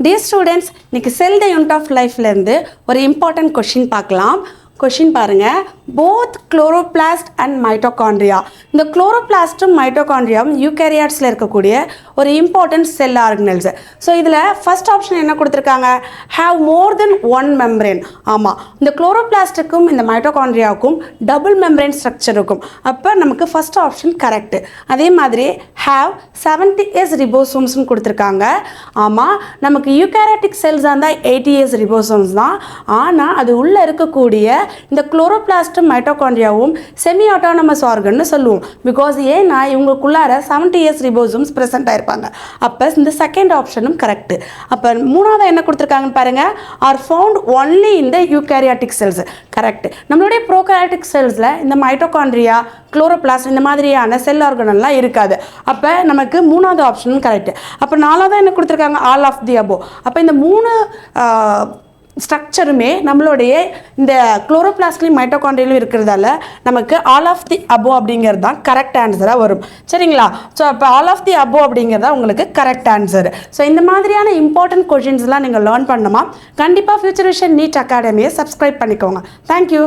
Dear students, இன்னைக்கு cell the unit of lifeல இருந்து ஒரு important question பார்க்கலாம். கொஷின் பாருங்க, both chloroplast and mitochondria. இந்த chloroplastம் mitochondriaவும் யூகேரியாட்ஸில் இருக்கக்கூடிய ஒரு important cell organelles. ஸோ இதில் ஃபர்ஸ்ட் ஆப்ஷன் என்ன கொடுத்துருக்காங்க, have more than one membrane. ஆமாம், இந்த chloroplastக்கும் இந்த mitochondriaவுக்கும் டபுள் மெம்பரேன் ஸ்ட்ரக்சர் இருக்கும். அப்போ நமக்கு ஃபர்ஸ்ட் ஆப்ஷன் கரெக்டு. அதே மாதிரி have 70S ரிபோசோம்ஸ்னு கொடுத்துருக்காங்க. ஆமாம், நமக்கு யூகேரியாட்டிக் செல்ஸாக இருந்தால் 80S ரிபோசோம்ஸ் தான். ஆனால் அது உள்ளே இருக்கக்கூடிய இந்த குளோரோபிளாஸ்டும் மைட்டோகாண்ட்ரியாவும் செமி ஆட்டோனமஸ் ஆர்கன்னு சொல்லுவோம். பிகாஸ் ஏன்னா இவங்களுக்குள்ளார 70S ரிபோசோம்ஸ் ப்ரெசென்ட் ஆயிருப்பாங்க. அப்போ இந்த செகண்ட் ஆப்ஷனும் கரெக்டு. அப்போ மூணாவது என்ன கொடுத்துருக்காங்கன்னு பாருங்க, ஆர் ஃபவுண்ட் ஒன்லி இந்த யூகேரியாட்டிக் செல்ஸ். கரெக்ட். நம்மளுடைய ப்ரோகேரியாட்டிக் செல்ஸில் இந்த மைட்டோகாண்ட்ரியா, குளோரோபிளாஸ்ட் இந்த மாதிரியான செல் ஆர்கனெல்லாம் இருக்காது. அப்போ நமக்கு மூணாவது ஆப்ஷனும் கரெக்டு. அப்போ நாலாவது என்ன கொடுத்துருக்காங்க, ஆல் ஆஃப் தி அபோ. அப்போ இந்த மூணு ஸ்ட்ரக்சருமே நம்மளுடைய இந்த குளோரோபிளாஸ்ட்லையும் மைட்டோகாண்ட்ரியிலும் இருக்கிறதால நமக்கு ஆல் ஆஃப் தி அபோ அப்படிங்கிறது தான் கரெக்ட் ஆன்சராக வரும். சரிங்களா? ஸோ அப்போ ஆல் ஆஃப் தி அபோ அப்படிங்கிறதா உங்களுக்கு கரெக்ட் ஆன்சர். ஸோ இந்த மாதிரியான இம்பார்ட்டன்ட் கொஷின்ஸ்லாம் நீங்கள் லேர்ன் பண்ணணுமா, கண்டிப்பாக ஃபியூச்சர் விஷன் நீட் அகாடமியை சப்ஸ்கிரைப் பண்ணிக்கோங்க. தேங்க்யூ.